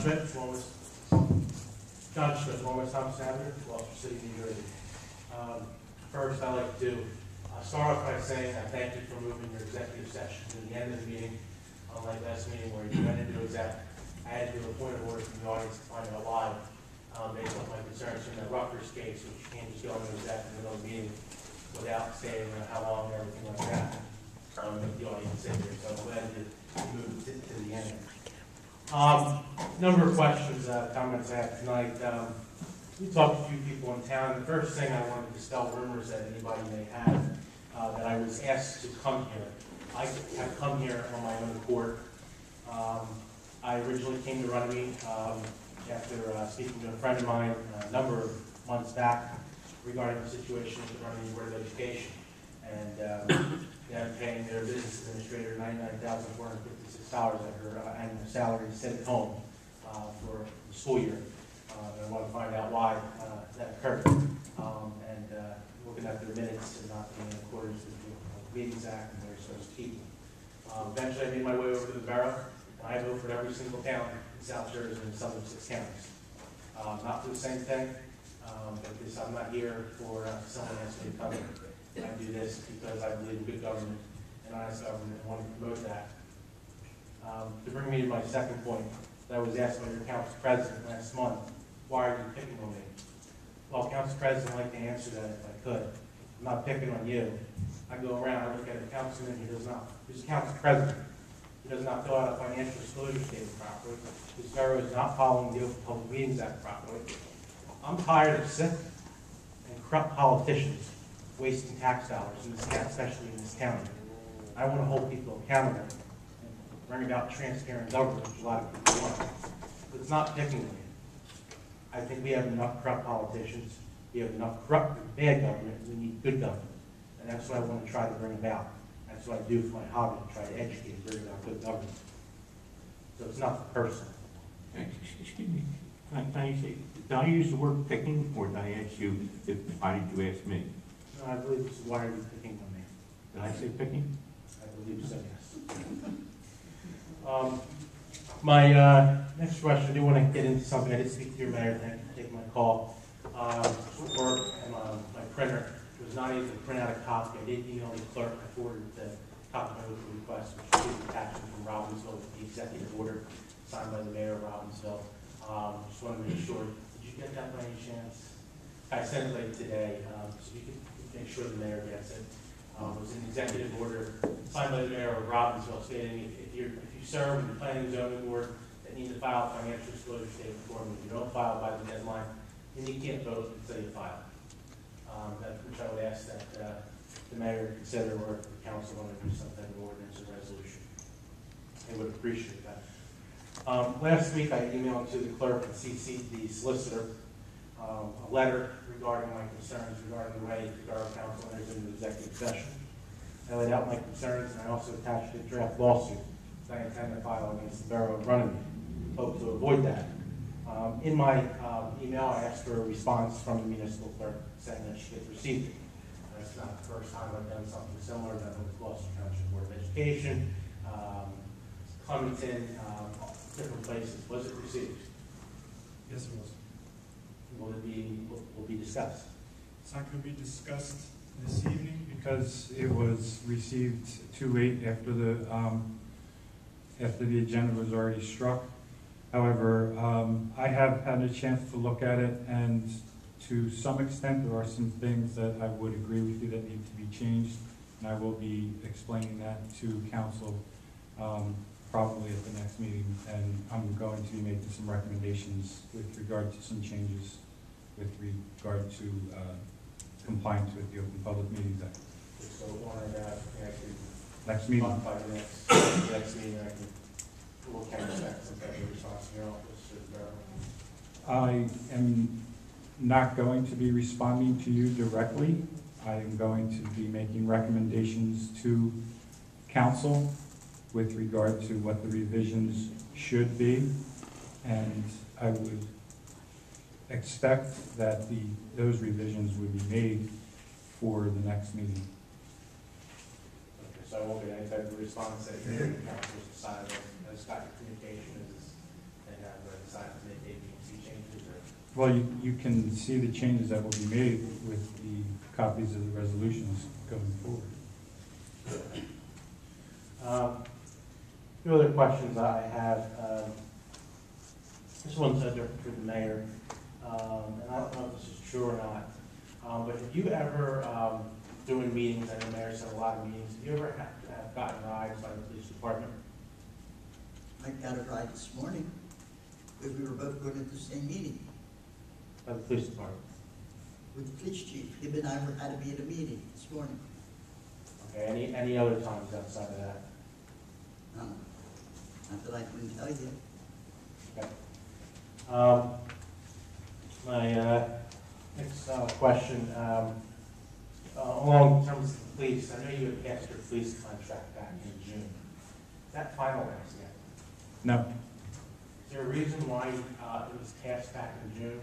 Schmidt, Longwest Thompson Avenue, Gloucester City, New Jersey. First, I'd like to start off by saying I thank you for moving your executive session to the end of the meeting, unlike last meeting where you went into exec. I had to do a point of order from the audience to find out why, based on my concerns in the Rutgers case, which you can't just go into exec in the middle of the meeting without stating how long and everything like that. Make the audience sit here, so I'm glad you moved it to the end. Number of questions, comments I have tonight. We talked to a few people in town. The first thing I wanted to dispel rumors that anybody may have, that I was asked to come here. I have come here on my own accord. I originally came to Runnymede after speaking to a friend of mine a number of months back regarding the situation with the Runnymede Board of Education. And they're paying their business administrator $99,456 at her annual salary to sit at home for the school year. I want to find out why that occurred. And looking at their minutes and not being in accordance with the Meetings Act and they're supposed to keep them. Eventually I made my way over to the borough. I vote for every single town in South Jersey and Southern 6 counties. Not for the same thing, but because I'm not here for someone asking me to come in. I do this because I believe in good government and honest government and want to promote that. To bring me to my second point, that I was asked by your council president last month, why are you picking on me? Well, council president, I'd like to answer that if I could. I'm not picking on you. I go around, I look at a councilman who does not, who's a council president, who does not fill out a financial disclosure statement properly, whose borough is not following the Open Public Meetings Act properly. I'm tired of sick and corrupt politicians wasting tax dollars, in this town, especially in this county. I want to hold people accountable and bring about transparent government, which a lot of people want. But it's not picking on you. I think we have enough corrupt politicians. We have enough corrupt and bad government. We need good government. And that's what I want to try to bring about. That's what I do for my hobby, to try to educate and bring about good government. So it's not personal. Excuse me. Can I say, did I use the word picking, or did I ask you, why did you ask me? No, I believe this is why are you picking on me? Did I say picking? I believe so, yes. My next question, I do want to get into something. I did speak to your mayor. Thank you for taking my call. Work and my printer was not able to print out a copy. I did email the clerk. I forwarded the copy of the request, which is the attachment from Robbinsville with the executive order signed by the mayor of Robbinsville. Just want to make sure. Did you get that by any chance? I sent it late today, so you can make sure the mayor gets it. It was an executive order signed by the mayor of Robbinsville stating if you serve in the planning and zoning board that need to file a financial disclosure statement form, if you don't file by the deadline, then you can't vote until you file. Which I would ask that the mayor consider, or if the council want to do some type of ordinance or resolution. I would appreciate that. Last week I emailed to the clerk and CC'd the solicitor a letter regarding my concerns regarding the way the borough council enters into executive session. I laid out my concerns, and I also attached a draft lawsuit that I intend to file against the borough of Runnymede. Hope to avoid that. In my email, I asked for a response from the municipal clerk saying that she had received it. That's not the first time I've done something similar. I've done it with Gloucester Township Board of Education, Clementon, different places. Was it received? Yes, it was. Will be discussed? It's not going to be discussed this evening because it was received too late after the agenda was already struck. However, I have had a chance to look at it, and to some extent there are some things that I would agree with you that need to be changed, and I will be explaining that to council probably at the next meeting, and I'm going to be making some recommendations with regard to some changes with regard to compliance with the Open Public Meetings Act. So wanted Next meeting. By the next meeting, I can, what can I expect some type of response from your office? I am not going to be responding to you directly. I am going to be making recommendations to council with regard to what the revisions should be, and I would expect that those revisions would be made for the next meeting. Okay, so I won't get any type of response that you're hearing the council's decided as Scott communication is they have decided Well, you can see the changes that will be made with the copies of the resolutions going forward. Two other questions I have. This one's for the mayor, and I don't know if this is true or not, but have you ever, doing meetings, I know the mayor said a lot of meetings, have you ever have gotten rides by the police department? I got a ride this morning, because we were both going to the same meeting By the police department? with the police chief. Him and I had to be at a meeting this morning. Okay, any other times outside of that? Not that I couldn't tell you. Okay. My next question, along terms of the police, I know you had passed your police contract back in June. Is that finalized yet? No, Is there a reason why it was passed back in June,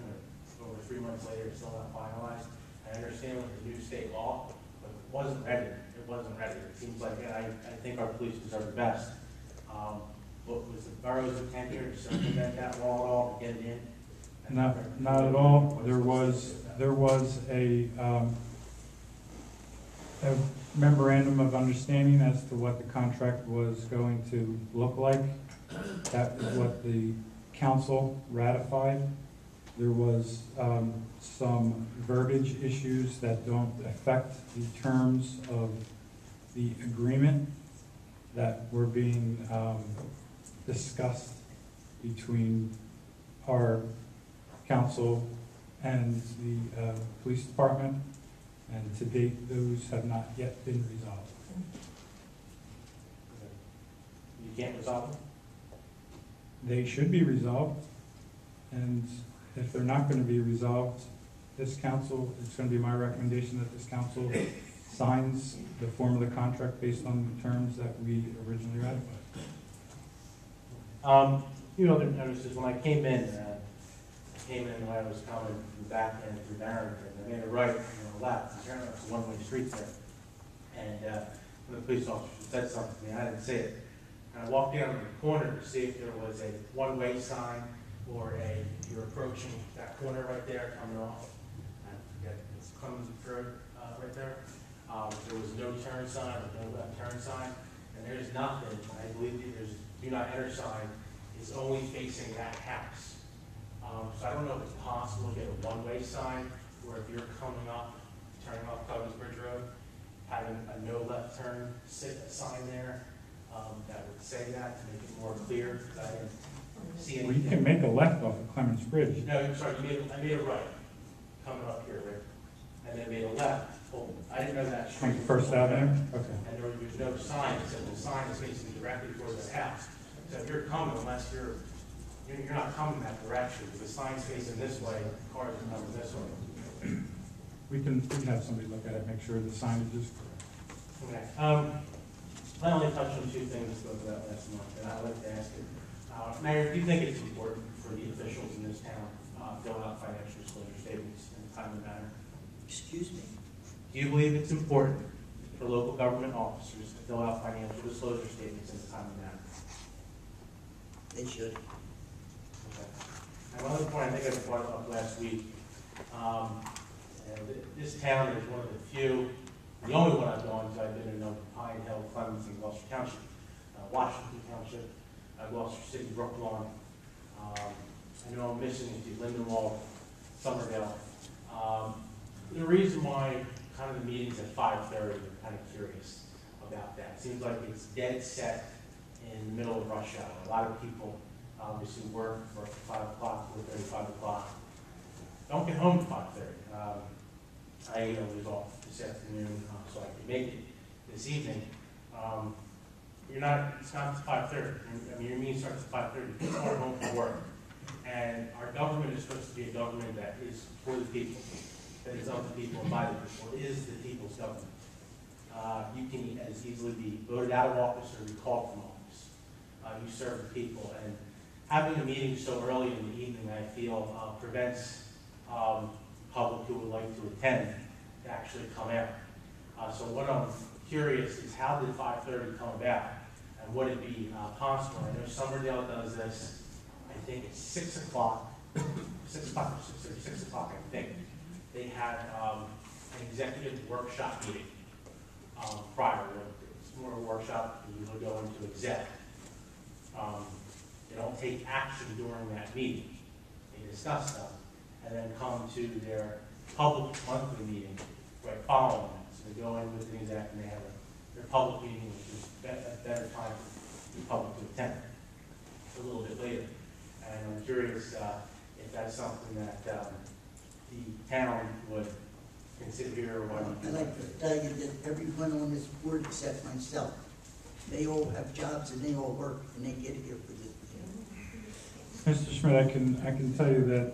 or over 3 months later, it's still not finalized? I understand with the new state law, but it wasn't ready. It wasn't ready. It seems like, and I think our police deserve the best. What was the borough's intent here, to circumvent that law at all, to get it in? not at all. There was a memorandum of understanding as to what the contract was going to look like. That is what the council ratified. There was some verbiage issues that don't affect the terms of the agreement that were being discussed between our council and the police department, and to date, those have not yet been resolved. You can't resolve them? They should be resolved, and if they're not going to be resolved, this council, it's going to be my recommendation that this council signs the form of the contract based on the terms that we originally ratified. You know, notices when I came in when I was coming from the back end through Barrington, I made a right and a left, and turn it's a one-way street there. And when the police officer said something to me, I didn't see it. And I walked down to the corner to see if there was a one-way sign or if you're approaching that corner right there coming off. I forget, it's Clemens Road right there. There was no turn sign or no left turn sign, and there's nothing. I believe there's do not enter sign is only facing that house. So I don't know if it's possible to get a one-way sign, or if you're coming up, turning off Clemens Bridge Road, having a no left turn sign there that would say that to make it more clear. I didn't see anything. Well, you can make a left off of Clemens Bridge. No, I'm sorry, I made a right coming up here, Rick, and then made a left. Well, I didn't know that street. From First Avenue? Okay. And there was no sign, except the sign is facing directly towards the house. So if you're coming, unless you're not coming that direction, because the sign's facing this way, cars are coming this way. We can have somebody look at it, make sure the signage is correct. Okay. I only touched on 2 things we spoke about last month, and I'd like to ask you, Mayor, do you think it's important for the officials in this town fill out financial disclosure statements in a timely manner? Excuse me? Do you believe it's important for local government officers to fill out financial disclosure statements in a timely manner? They should. Okay. And one other point I think I brought up last week, and this town is one of the few, the only one I've gone to, I've been in Pine Hill, Clemens, and Gloucester Township, Washington Township, Gloucester City, Brooklawn. I know I'm missing Lindenwald, Somerville. The reason why kind of the meeting's at 5:30, I'm kind of curious about that. It seems like it's dead set in the middle of rush hour. A lot of people obviously work at 5 o'clock, 4:30, 5 o'clock. Don't get home at 5:30. I was off this afternoon, so I could make it this evening. It's not 5:30. I mean, your meeting starts at 5:30. People are home from work. And our government is supposed to be a government that is for the people, that is of the people and by the people. It is the people's government. You can as easily be voted out of office or recalled from office. You serve the people. And having a meeting so early in the evening, I feel, prevents public who would like to attend to actually come out. So what I'm curious is, how did 5:30 come about? And would it be possible? I know Somerdale does this. I think it's 6 o'clock 6 o'clock, 6 o'clock, I think, they had an executive workshop meeting prior. It's more of a workshop, you usually go into exec. They don't take action during that meeting. They discuss stuff and then come to their public monthly meeting right following that. So they go in with the exec and they have their public meeting, which is a better time for the public to attend a little bit later. And I'm curious if that's something that the town would consider or what. I'd like to tell you that everyone on this board except myself, they all have jobs and they all work and they get here for this. Mr. Schmidt, I can tell you that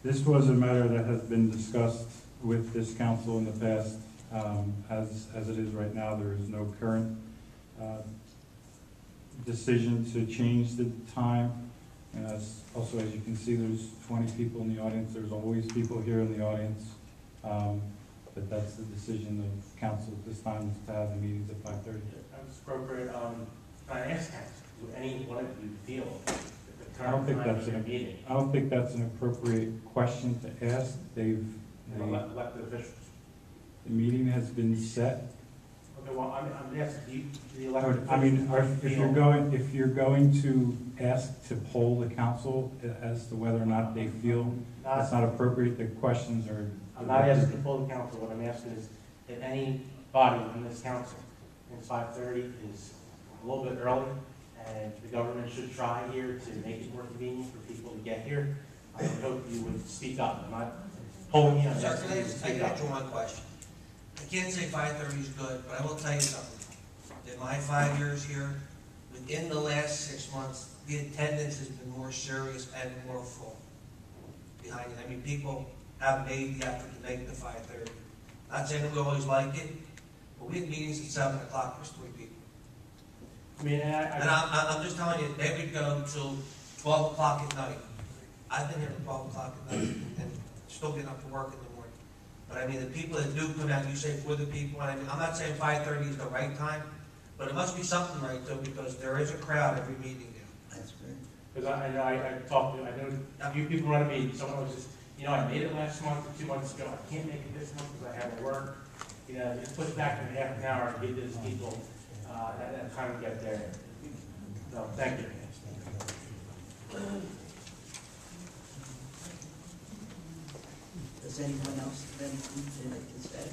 this was a matter that has been discussed with this council in the past. As it is right now, there is no current decision to change the time. And also, as you can see, there's 20 people in the audience. There's always people here in the audience. But that's the decision of council at this time, is to have the meetings at 5:30. That's appropriate. I ask council, do any one of you feel that the I don't current think time that's of your meeting, I don't think that's an appropriate question to ask. elected officials? The meeting has been set. Okay, well, I'm asking, do the elected officials? I mean, feel- if you're going to ask to poll the council as to whether or not they feel it's not appropriate, the questions are. I'm not asking to pull the council. What I'm asking is if any body in this council, it's 5:30 is a little bit early, and the government should try here to make it more convenient for people to get here. I would hope you would speak up. I'm not polling you, I'm Sir, asking can I you to just speak take up. answer one question? I can't say 5:30 is good, but I will tell you something. In my 5 years here, within the last 6 months, the attendance has been more serious and more full behind it. I mean, people have made the effort to make the 5:30. Not saying that we always like it, but we had meetings at 7 o'clock, there's 3 people. I mean, And I'm just telling you, they would go till 12 o'clock at night. I've been here till 12 o'clock at night and still getting up to work in the morning. But I mean, the people that do come out, you say for the people, and I mean, I'm not saying 5:30 is the right time, but it must be something right though, because there is a crowd every meeting now. That's great. because I know I talked to, I know a few people run a meeting, someone was just, I made it last month or 2 months ago, I can't make it this month because I have to work. Just push back in half an hour to give those people that time to get there. So, thank you. Does anyone else have anything to say?